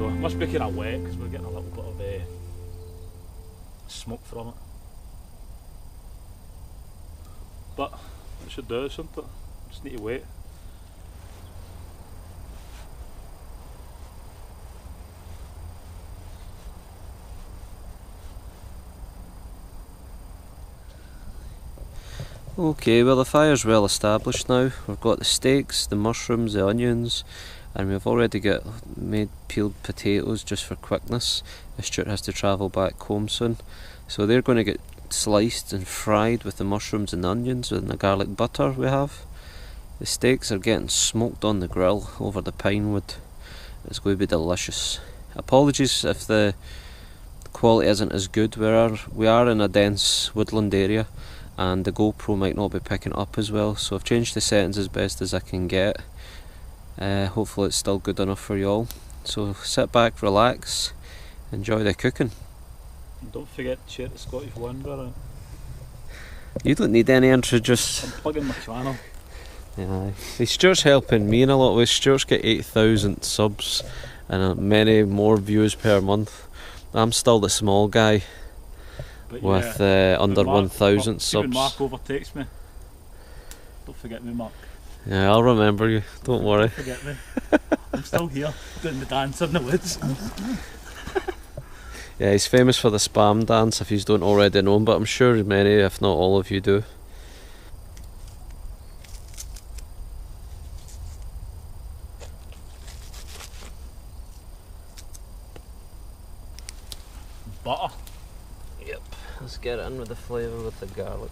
So it must be kind of wet because we're getting a little bit of smoke from it. But it should do, shouldn't it? Just need to wait. Okay, well the fire's well established now. We've got the steaks, the mushrooms, the onions, and we've already got made peeled potatoes just for quickness. Stuart has to travel back home soon. So they're going to get sliced and fried with the mushrooms and onions and the garlic butter we have. The steaks are getting smoked on the grill over the pine wood. It's going to be delicious. Apologies if the quality isn't as good. We are in a dense woodland area, and the GoPro might not be picking it up as well, so I've changed the settings as best as I can get. Hopefully it's still good enough for you all. So sit back, relax, enjoy the cooking. And don't forget to share the Scottish Wanderer. You don't need any intro, just... I'm plugging my channel. Yeah, Stuart's helping me in a lot of ways. Stuart's got 8,000 subs and many more views per month. I'm still the small guy. But with under 1,000 subs. When Mark overtakes me, don't forget me, Mark. Yeah, I'll remember you, don't worry. Don't forget me. I'm still here, doing the dance in the woods. Yeah, he's famous for the spam dance if you don't already know him, but I'm sure many, if not all of you do. Butter. Yep, let's get it in with the flavour with the garlic.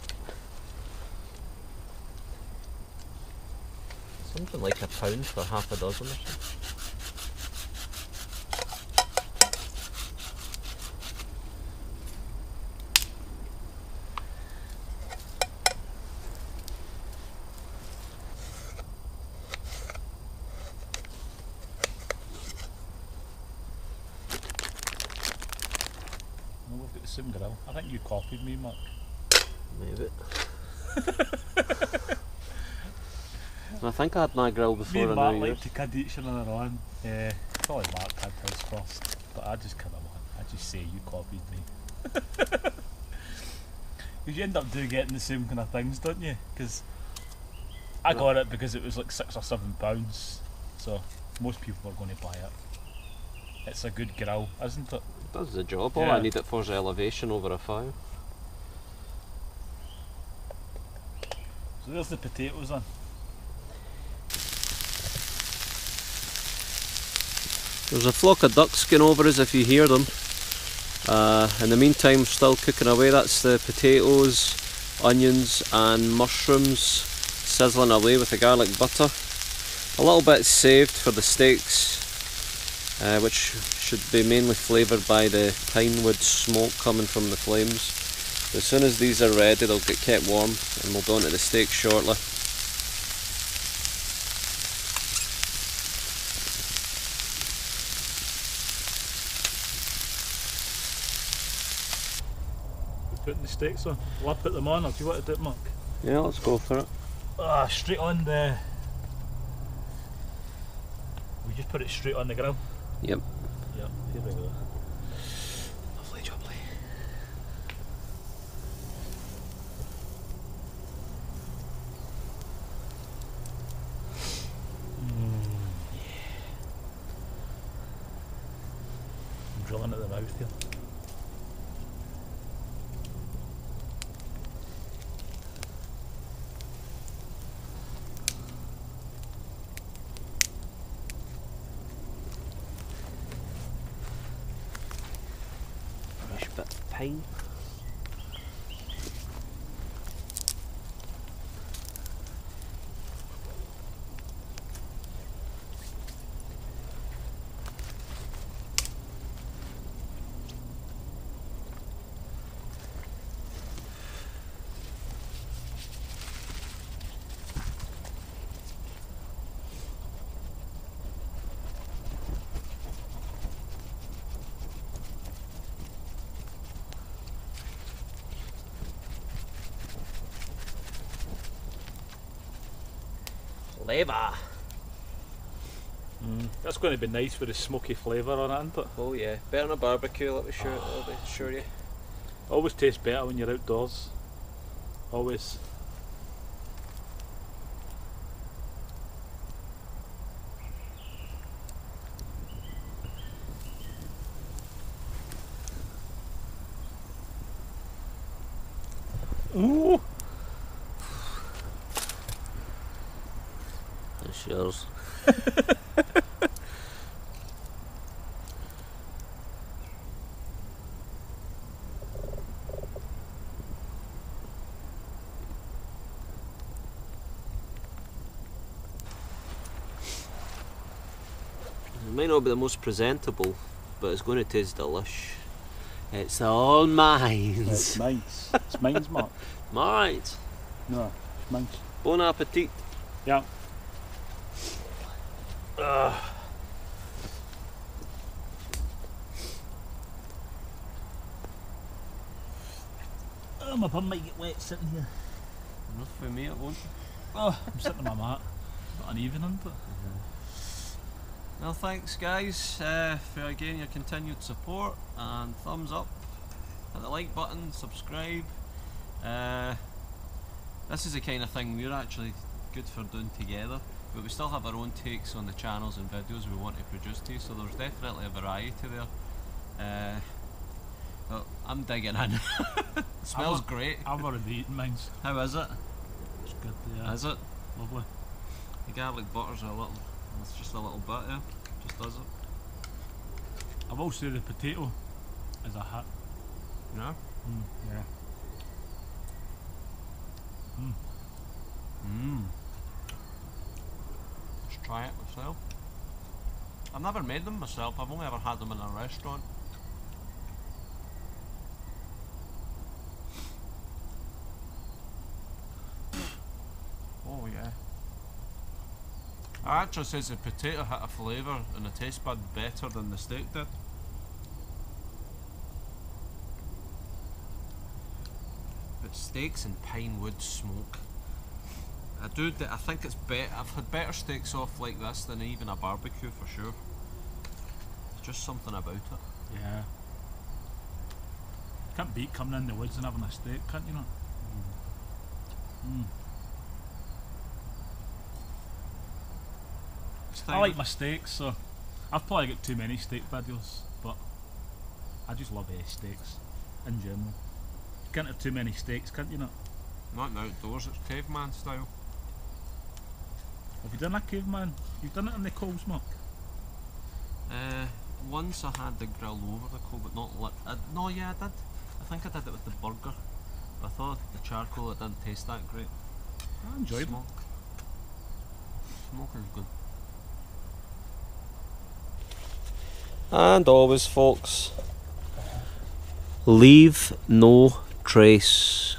Something like £1 for half a dozen or something. We've got the same grill. I think you copied me, Mark. Maybe. I think I had my grill before. Me and Mark like to kid each other on. Probably Mark had his first, but I just kid him on. I just say you copied me. Because you end up getting the same kind of things, don't you? Because I got it because it was like £6 or £7, so most people are going to buy it. It's a good grill, isn't it? It does the job. All I need it for is elevation over a fire. So there's the potatoes on. There's a flock of ducks going over us if you hear them. In the meantime, still cooking away. That's the potatoes, onions and mushrooms sizzling away with the garlic butter. A little bit saved for the steaks, which should be mainly flavoured by the pine wood smoke coming from the flames. As soon as these are ready, they'll get kept warm and we'll be on to the steaks shortly. Putting the steaks on. Will I put them on, or do you want to do it, Mark? Yeah, let's go for it. Straight on the... We just put it straight on the grill? Yep. Yep, here we go. Lovely jubbly. Yeah. I'm drilling at the mouth here. Bit of pine. Flavour. That's going to be nice with the smoky flavour on it, isn't it? Oh yeah, better than a barbecue, let me assure you. Always tastes better when you're outdoors. Always. Ooh! It's yours. It might not be the most presentable, but it's going to taste delish. It's all mine. It's mine. It's mine's, Mark. Mine. No, it's mine. Bon appetit. Yeah. Oh, my bum might get wet sitting here. Enough for me, it won't. Oh, I'm sitting on my mat. Not uneven, isn't it? Well, thanks guys for again your continued support, and thumbs up, hit the like button, subscribe. This is the kind of thing we're actually good for doing together, but we still have our own takes on the channels and videos we want to produce to you, so there's definitely a variety there. But I'm digging in. It smells great. I've already eaten mine. How is it? It's good, yeah. Is it? Lovely. The garlic butter's a little, it's just a little bit, yeah. Just does it. I will say the potato is a hit. Yeah? Yeah. Let's try it myself. I've never made them myself, I've only ever had them in a restaurant. Oh yeah. It actually says the potato had a flavour and a taste bud better than the steak did. But steaks and pine wood smoke. I think it's better. I've had better steaks off like this than even a barbecue for sure. There's just something about it. Yeah. Can't beat coming in the woods and having a steak, can't you not? I like my steaks, so I've probably got too many steak videos, but I just love steaks in general. You can't have too many steaks, can't you not? Not in outdoors, it's caveman style. Have you done a caveman? You've done it in the coals, Mark? Once I had the grill over the coal, but not lit. No, yeah, I did. I think I did it with the burger. But I thought the charcoal, it didn't taste that great. I enjoyed it. Smoke is good. And always, folks, leave no trace.